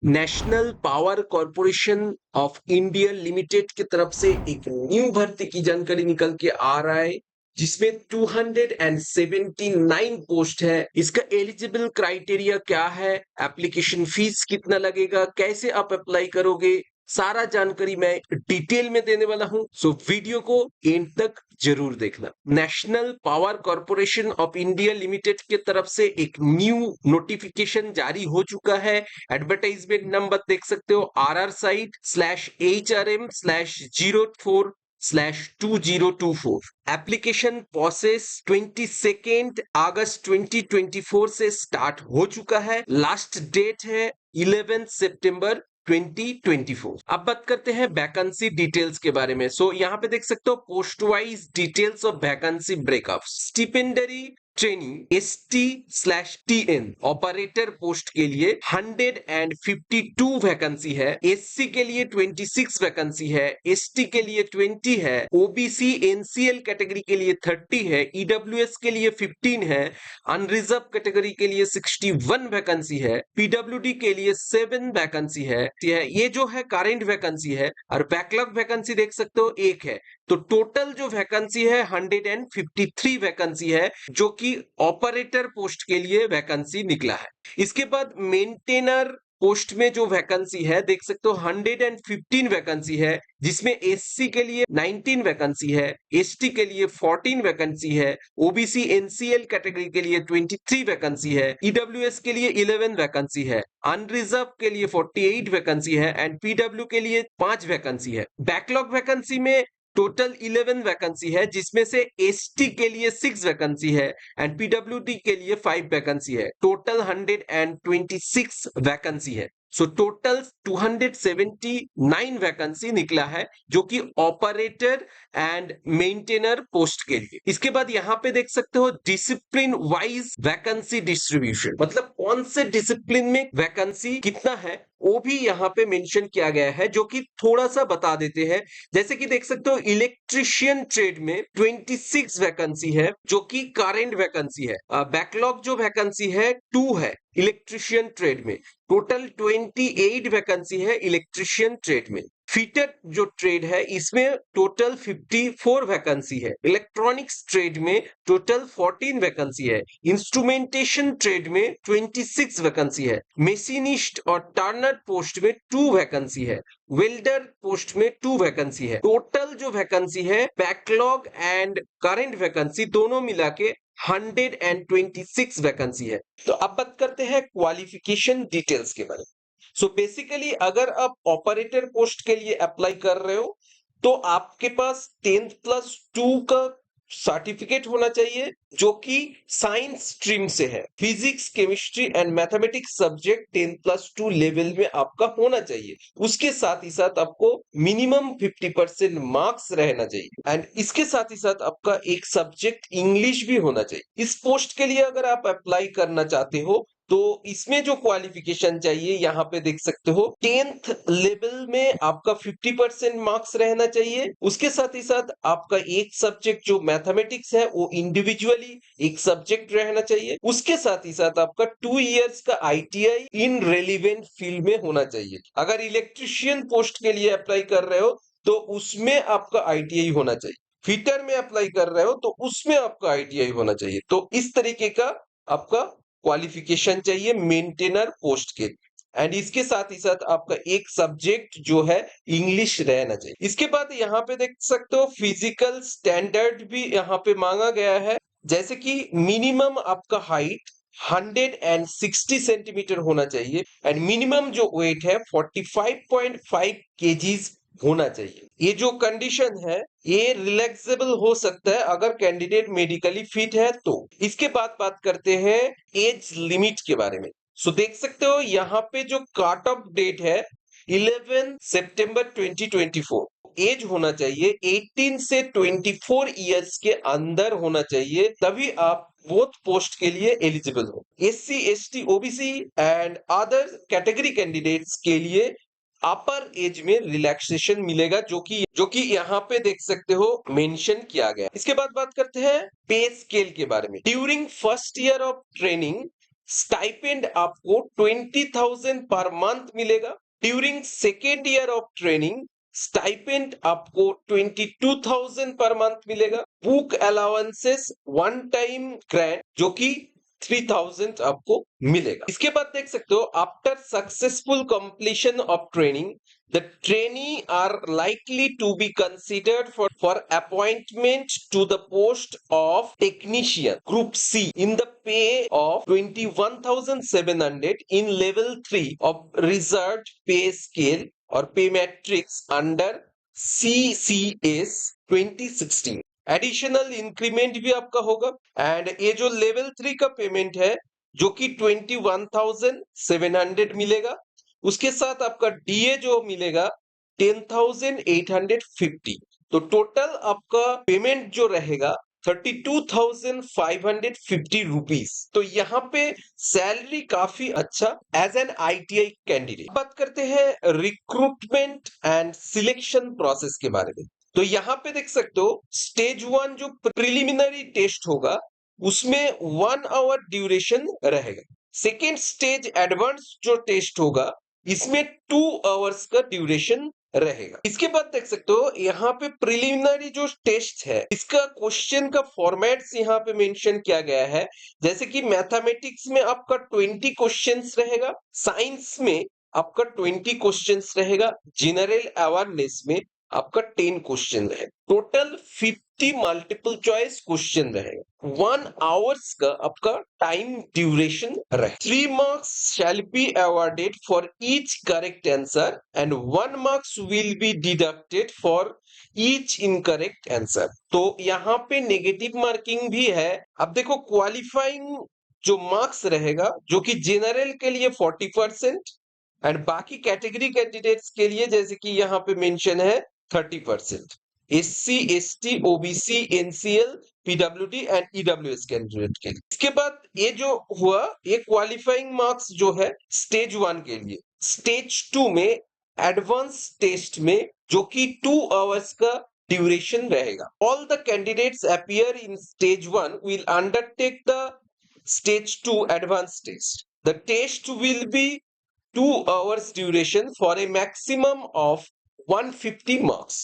National power corporation of India limited की तरफ से एक न्यू भर्ती की जानकारी निकल के आ रहा है जिसमें 279 पोस्ट है। इसका एलिजिबल क्राइटेरिया क्या है, एप्लीकेशन फीस कितना लगेगा, कैसे आप अप्लाई करोगे, सारा जानकारी मैं डिटेल में देने वाला हूं। सो वीडियो को एंड तक जरूर देखना। National power corporation of India limited की तरफ से एक न्यू नोटिफिकेशन जारी हो चुका है। एडवर्टाइजमेंट नंबर देख सकते हो rrsite/HRM/04/2024। एप्लीकेशन प्रोसेस 22 अगस्त 2024 से स्टार्ट हो चुका है। लास्ट डेट है 11 सितंबर 2024। अब बात करते हैं वैकेंसी डिटेल्स के बारे में। सो यहाँ पे देख सकते हो post wise details of vacancy breakup. Stipendiary training ST/TN operator post के लिए 152 वैकेंसी है। SC के लिए 26 वैकेंसी है, ST के लिए 20 है, OBC NCL कैटेगरी के लिए 30 है, EWS के लिए 15 है, अनरिजर्व कैटेगरी के लिए 61 वैकेंसी है, PWD के लिए 7 वैकेंसी है। ये जो है करेंट वैकेंसी है और बैकलॉग वैकेंसी देख सकते हो एक है। तो टोटल जो वैकेंसी है 153 वैकेंसी है जो कि ऑपरेटर पोस्ट के लिए वैकेंसी निकला है। इसके बाद मेंटेनर पोस्ट में जो वैकेंसी है देख सकते हो 115 वैकेंसी है, जिसमें SC के लिए 19 वैकेंसी है, ST के लिए 14 वैकेंसी है, OBC NCL कैटेगरी के लिए 23 वैकेंसी है, EWS के लिए 11 वैकेंसी है, अनरिजर्व के लिए 48 वैकेंसी है एंड PW के लिए 5 वैकेंसी है। बैकलॉग वैकेंसी में टोटल 11 वैकेंसी है, जिसमें से ST के लिए 6 वैकेंसी है एंड PWD के लिए 5 वैकेंसी है। टोटल 126 वैकेंसी है। सो टोटल 279 वैकेंसी निकला है जो कि ऑपरेटर एंड मेंटेनर पोस्ट के लिए। इसके बाद यहां पे देख सकते हो डिसिप्लिन वाइज वैकेंसी डिस्ट्रीब्यूशन, मतलब कौन से डिसिप्लिन में वैकेंसी कितना है वो भी यहाँ पे मेंशन किया गया है, जो कि थोड़ा सा बता देते हैं। जैसे कि देख सकते हो इलेक्ट्रिशियन ट्रेड में 26 वैकेंसी है जो कि करेंट वैकेंसी है। बैकलॉग जो वैकेंसी है 2 है इलेक्ट्रिशियन ट्रेड में। टोटल 28 वैकेंसी है इलेक्ट्रिशियन ट्रेड में। फिटर जो ट्रेड है इसमें टोटल 54 वैकेंसी है। इलेक्ट्रॉनिक्स ट्रेड में टोटल 14 वैकेंसी है। इंस्ट्रूमेंटेशन ट्रेड में 26 वैकेंसी है। मेशिनिस्ट और टर्नर पोस्ट में 2 वैकेंसी है। वेल्डर पोस्ट में 2 वैकेंसी है। टोटल जो वैकेंसी है बैकलॉग एंड करंट वैकेंसी दोनों मिला के 126 वैकेंसी है। तो अब बात करते हैं क्वालिफिकेशन डिटेल्स के बारे में। सो बेसिकली अगर आप ऑपरेटर पोस्ट के लिए अप्लाई कर रहे हो तो आपके पास 10+2 का सर्टिफिकेट होना चाहिए जो कि साइंस स्ट्रीम से है। Physics chemistry and mathematics subject 10+2 level में आपका होना चाहिए। उसके साथ ही साथ आपको मिनिमम 50% मार्क्स रहना चाहिए एंड इसके साथ ही साथ आपका एक सब्जेक्ट इंग्लिश भी होना चाहिए। इस पोस्ट के लिए अगर आप अप्लाई करना चाहते हो तो इसमें जो क्वालिफिकेशन चाहिए यहाँ पे देख सकते हो 10th लेवल में आपका 50% मार्क्स रहना चाहिए। उसके साथ ही साथ आपका एक सब्जेक्ट जो मैथमेटिक्स है वो इंडिविजुअली एक सब्जेक्ट रहना चाहिए। उसके साथ ही साथ आपका 2 इयर्स का ITI इन रेलिवेंट फील्ड में होना चाहिए। अगर इलेक्ट्रिशियन पोस्ट के लिए अप्लाई कर रहे हो तो उसमें आपका ITI होना चाहिए। फिटर में अप्लाई कर रहे हो तो उसमें आपका ITI होना चाहिए। तो इस तरीके का आपका क्वालिफिकेशन चाहिए मेंटेनर पोस्ट के। एंड इसके साथ ही साथ आपका एक सब्जेक्ट जो है इंग्लिश रहना चाहिए। इसके बाद यहाँ पे देख सकते हो फिजिकल स्टैंडर्ड भी यहाँ पे मांगा गया है। जैसे कि मिनिमम आपका हाइट 160 सेंटीमीटर होना चाहिए एंड मिनिमम जो वेट है 45.5 केजीज होना चाहिए। ये जो कंडीशन है ये रिलैक्सेबल हो सकता है अगर कैंडिडेट मेडिकली फिट है तो। इसके बाद बात करते हैं एज लिमिट के बारे में। सो देख सकते हो यहाँ पे जो कट ऑफ डेट है 11 सितंबर 2024। एज होना चाहिए 18 से 24 इयर्स के अंदर होना चाहिए, तभी आप बोथ पोस्ट के लिए एलिजिबल हो। SC ST OBC and other category candidates के लिए अपर एज में रिलैक्सेशन मिलेगा जो कि यहाँ पे देख सकते हो मेंशन किया गया। इसके बाद बात करते हैं पे स्केल के बारे में। During first year of training stipend आपको 20,000 पर मंथ मिलेगा। During second year of training stipend आपको 22,000 पर मंथ मिलेगा। Book allowances one time grant जो कि 3,000 आपको मिलेगा। इसके बाद देख सकते हो after successful completion of training the trainee are likely to be considered for appointment to the post of technician group C in the pay of 21,700 in level 3 of reserved pay scale or pay matrix under CCS 2016। Additional increment भी आपका होगा and ये जो level 3 का payment है जो कि 21,700 मिलेगा, उसके साथ आपका डीए जो मिलेगा 10,850। तो टोटल आपका पेमेंट जो रहेगा 32,550 रुपीज। तो यहाँ पे सैलरी काफी अच्छा एज एन आईटीआई कैंडिडेट। बात करते हैं रिक्रूटमेंट एंड सिलेक्शन प्रोसेस के बारे में। तो यहाँ पे देख सकते हो स्टेज 1 जो प्रिलिमिनरी टेस्ट होगा उसमें 1 आवर ड्यूरेशन रहेगा। सेकेंड स्टेज एडवांस जो टेस्ट होगा इसमें 2 आवर्स का ड्यूरेशन रहेगा। इसके बाद देख सकते हो यहाँ पे प्रिलिमिनरी जो टेस्ट है इसका क्वेश्चन का फॉर्मेट्स यहाँ पे मेंशन किया गया है। जैसे कि मैथमेटिक्स में आपका 20 क्वेश्चंस रहेगा, साइंस में आपका 20 क्वेश्चंस रहेगा, जनरल अवेयरनेस में आपका 10 क्वेश्चन रहेगा। टोटल 50 मल्टीपल चॉइस क्वेश्चन रहेगा। 1 आवर्स का आपका टाइम ड्यूरेशन रहेगा। 3 marks shall be awarded for each correct answer and 1 marks will be deducted for each incorrect answer. तो यहाँ पे नेगेटिव मार्किंग भी है। अब देखो क्वालिफाइंग जो मार्क्स रहेगा जो कि जनरल के लिए 40% एंड बाकी कैटेगरी कैंडिडेट्स के लिए जैसे कि यहाँ पे मेंशन है 30%। SC, ST, OBC, NCL, PWD and EWS candidate के लिए। इसके बाद ये जो हुआ ये क्वालिफाइंग मार्क्स जो है स्टेज 1 के लिए। स्टेज 2 में एडवांस टेस्ट में जो कि 2 आवर्स का ड्यूरेशन रहेगा। All the candidates appear in stage 1 will undertake the stage 2 advance test. The test will be 2 hours duration for a maximum of 150 marks।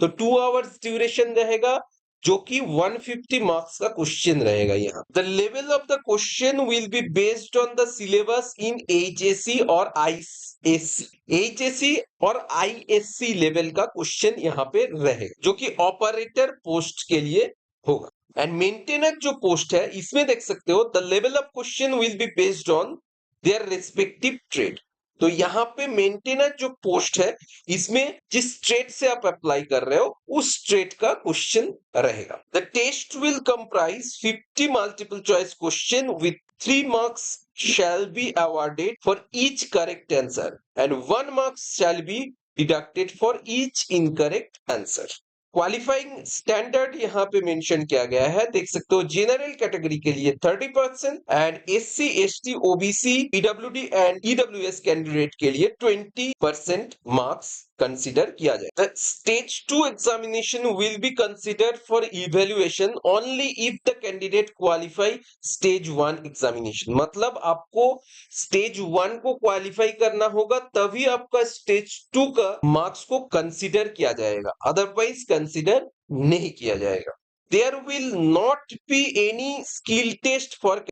तो 2 hours duration रहेगा जो कि 150 मार्क्स का क्वेश्चन रहेगा। यहाँ the level of the question will be based on the syllabus in HSC और ISC. HSC और ISC level का क्वेश्चन यहाँ पे रहेगा जो कि ऑपरेटर पोस्ट के लिए होगा। एंड मेंटेनेंस जो पोस्ट है इसमें देख सकते हो the level of question will be based on their respective trade. तो यहाँ पे मेंटेनेंस जो पोस्ट है इसमें जिस ट्रेड से आप अप्लाई कर रहे हो उस ट्रेड का क्वेश्चन रहेगा। The test will comprise 50 multiple choice question with 3 marks shall be awarded for each correct answer and 1 marks shall be deducted for each incorrect answer। Qualifying standard यहाँ पे मेंशन किया गया है, देख सकते हो जनरल कैटेगरी के लिए 30% and SC, ST, OBC, PWD and EWS candidate के लिए 20% मार्क्स कंसीडर किया जाए। The stage 2 examination will be considered for evaluation only if the candidate qualify stage 1 examination. मतलब आपको स्टेज 1 को क्वालिफाई करना होगा तभी आपका स्टेज 2 का मार्क्स को कंसीडर किया जाएगा, अदरवाइज कंसीडर नहीं किया जाएगा। There will not be any skill test for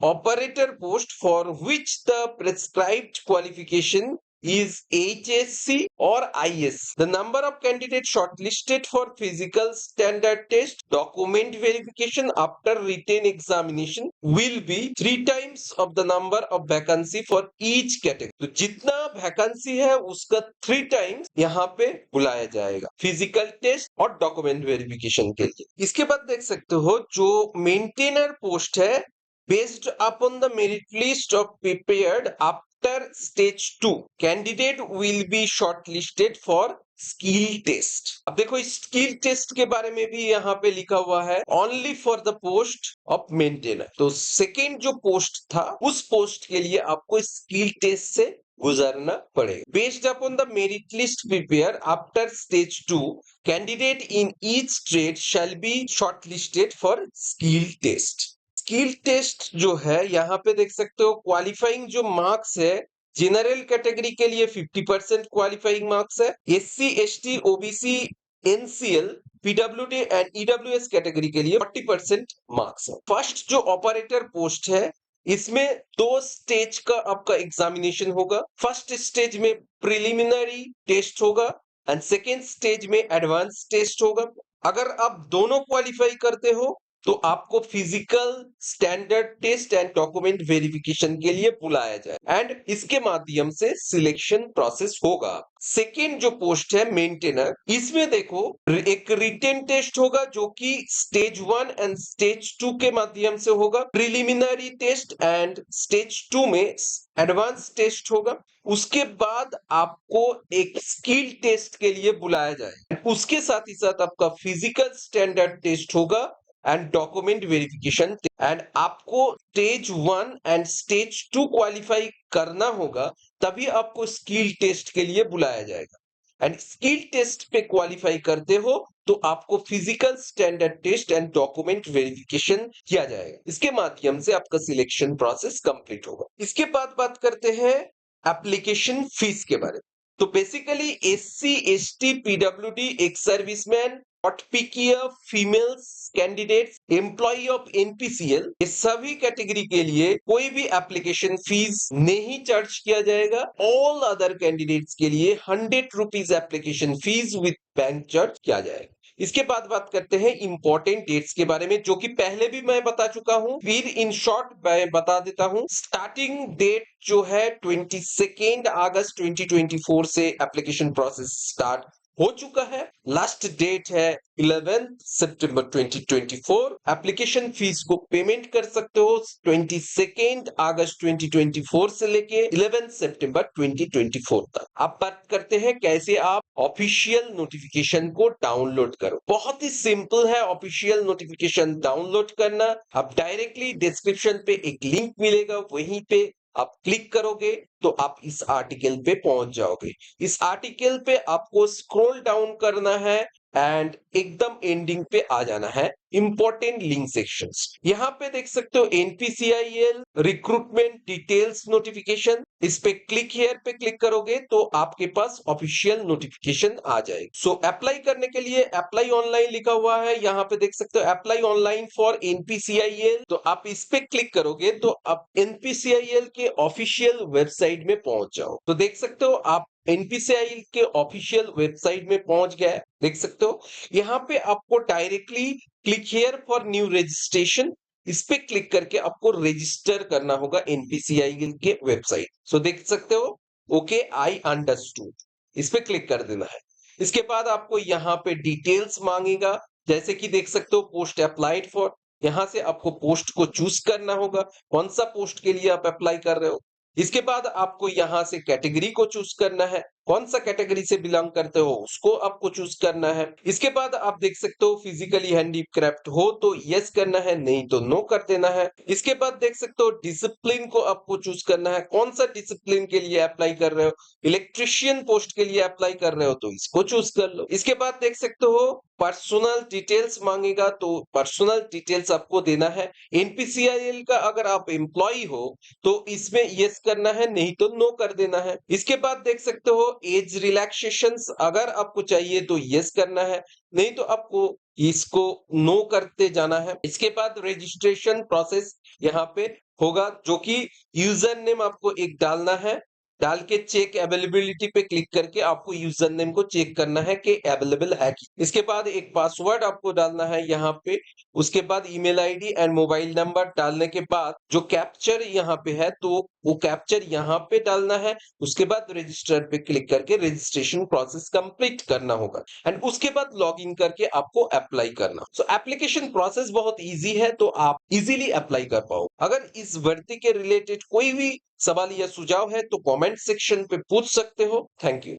operator post for which the prescribed qualification is HSC or IS। The number of candidates shortlisted for physical standard test, document verification after written examination will be 3 times of the number of vacancy for each category। तो जितना vacancy है उसका 3 times यहाँ पे बुलाया जाएगा physical test और document verification के लिए। इसके बाद देख सकते हो जो मेंटेनर पोस्ट है based upon the merit list of prepared after stage 2 candidate will be shortlisted for skill test. अब देखो इस स्किल टेस्ट के बारे में भी यहाँ पे लिखा हुआ है only for the post of maintainer. तो सेकेंड जो पोस्ट था उस पोस्ट के लिए आपको स्किल टेस्ट से गुजरना पड़ेगा। Based upon the merit list prepare after stage 2 candidate in each trade shall be shortlisted for skill test. Skill test जो है यहाँ पे देख सकते हो क्वालिफाइंग जो मार्क्स है, जनरल कैटेगरी के लिए 50% क्वालिफाइंग मार्क्स है, SC ST OBC NCL PWD and EWS category के लिए 40% मार्क्स है। फर्स्ट जो ऑपरेटर पोस्ट है इसमें 2 स्टेज का आपका एग्जामिनेशन होगा। फर्स्ट स्टेज में प्रिलिमिनरी टेस्ट होगा एंड सेकेंड स्टेज में एडवांस टेस्ट होगा। अगर आप दोनों क्वालिफाई करते हो तो आपको physical standard test and document verification के लिए बुलाया जाए एंड इसके माध्यम से सिलेक्शन प्रोसेस होगा। सेकेंड जो पोस्ट है मेंटेनर, इसमें देखो एक रिटेन टेस्ट होगा जो कि स्टेज 1 एंड स्टेज 2 के माध्यम से होगा। प्रिलिमिनरी टेस्ट एंड स्टेज 2 में एडवांस टेस्ट होगा। उसके बाद आपको एक स्किल टेस्ट के लिए बुलाया जाए। उसके साथ ही साथ आपका फिजिकल स्टैंडर्ड टेस्ट होगा एंड डॉक्यूमेंट वेरिफिकेशन एंड आपको स्टेज 1 एंड स्टेज 2 क्वालिफाई करना होगा, तभी आपको स्किल टेस्ट के लिए बुलाया जाएगा। एंड स्किल टेस्ट पे क्वालिफाई करते हो तो आपको physical standard test and document verification किया जाएगा। इसके माध्यम से आपका सिलेक्शन प्रोसेस कंप्लीट होगा। इसके बाद बात करते हैं एप्लीकेशन फीस के बारे में। तो basically SC ST PWD ex serviceman ऑटपिकिया females candidates employ of NPCL ये सभी कैटेगरी के लिए कोई भी एप्लीकेशन फीस नहीं चार्ज किया जाएगा। ऑल अदर कैंडिडेट्स के लिए 100 rupees application fees with bank charge किया जाएगा। इसके बाद बात करते हैं इंपॉर्टेंट डेट्स के बारे में, जो कि पहले भी मैं बता चुका हूं, फिर इन शॉर्ट मैं बता देता हूं। स्टार्टिंग डेट जो है 22 अगस्त 2024 से एप्लीकेशन प्रोसेस स्टार्ट हो चुका है। लास्ट डेट है 11 सितंबर 2024। एप्लीकेशन फीस को पेमेंट कर सकते हो 22 अगस्त 2024 से लेके 11 सितंबर 2024 तक। अब बात करते हैं कैसे आप ऑफिशियल नोटिफिकेशन को डाउनलोड करो। बहुत ही सिंपल है ऑफिशियल नोटिफिकेशन डाउनलोड करना। आप डायरेक्टली डिस्क्रिप्शन पे एक लिंक मिलेगा, वहीं पे आप क्लिक करोगे तो आप इस आर्टिकल पे पहुंच जाओगे। इस आर्टिकल पे आपको स्क्रॉल डाउन करना है एंड एकदम एंडिंग पे आ जाना है इंपॉर्टेंट लिंक सेक्शंस। यहाँ पे देख सकते हो एनपीसीआईएल रिक्रूटमेंट डिटेल्स नोटिफिकेशन, इस पे क्लिक हियर पे क्लिक करोगे तो आपके पास ऑफिशियल नोटिफिकेशन आ जाएगा। सो अप्लाई करने के लिए अप्लाई ऑनलाइन लिखा हुआ है, यहाँ पे देख सकते हो अप्लाई ऑनलाइन फॉर एनपीसीआईएल। तो आप इस पे क्लिक करोगे तो आप एनपीसीआईएल के ऑफिशियल वेबसाइट में पहुंच जाओ। तो देख सकते हो आप एनपीसीआईएल के ऑफिशियल वेबसाइट में पहुंच गया है। देख सकते हो यहाँ पे आपको directly click here for new registration, इस पे क्लिक करके आपको रजिस्टर करना होगा एनपीसीआईएल के वेबसाइट। सो देख सकते हो ओके आई अंडरस्टूड, इस पे क्लिक कर देना है। इसके बाद आपको यहाँ पे डिटेल्स मांगेगा, जैसे कि देख सकते हो पोस्ट अप्लाइड फॉर, यहां से आपको पोस्ट को चूज करना होगा, कौन सा पोस्ट के लिए आप अप्लाई कर रहे हो। इसके बाद आपको यहां से कैटेगरी को चूज करना है, कौन सा कैटेगरी से बिलोंग करते हो उसको आपको चूज करना है। इसके बाद आप देख सकते हो फिजिकली हैंडीक्राफ्ट हो तो यस करना है, नहीं तो नो कर देना है। इसके बाद देख सकते हो डिसिप्लिन को आपको चूज करना है, कौन सा डिसिप्लिन के लिए अप्लाई कर रहे हो। इलेक्ट्रिशियन पोस्ट के लिए अप्लाई कर रहे हो तो इसको चूज कर लो। इसके बाद देख सकते हो पर्सनल डिटेल्स मांगेगा, तो पर्सनल डिटेल्स आपको देना है। एनपीसीआईएल का अगर आप एम्प्लॉय हो तो इसमें यस करना है, नहीं तो नो कर देना है। इसके बाद देख सकते हो एज रिलैक्सेशंस अगर आपको चाहिए तो यस करना है, नहीं तो आपको इसको नो करते जाना है। इसके बाद रजिस्ट्रेशन प्रोसेस यहाँ पे होगा, जो कि यूजर नेम आपको एक डालना है, डाल के चेक अवेलेबिलिटी पे क्लिक करके आपको यूजर नेम को चेक करना है कि अवेलेबल है कि। इसके बाद एक पासवर्ड आपको डालना है यहाँ पे। उसके बाद email ID and mobile number डालने के बाद जो कैप्चर यहाँ पे है तो वो कैप्चर यहाँ पे डालना है। उसके बाद रजिस्टर पे क्लिक करके रजिस्ट्रेशन प्रोसेस कंप्लीट करना होगा एंड उसके बाद लॉग इन करके आपको अप्लाई करना। सो एप्लीकेशन प्रोसेस बहुत इजी है, तो आप इजीली अप्लाई कर पाओ। अगर इस भर्ती के रिलेटेड कोई भी सवाल या सुझाव है तो कमेंट सेक्शन पे पूछ सकते हो। Thank you.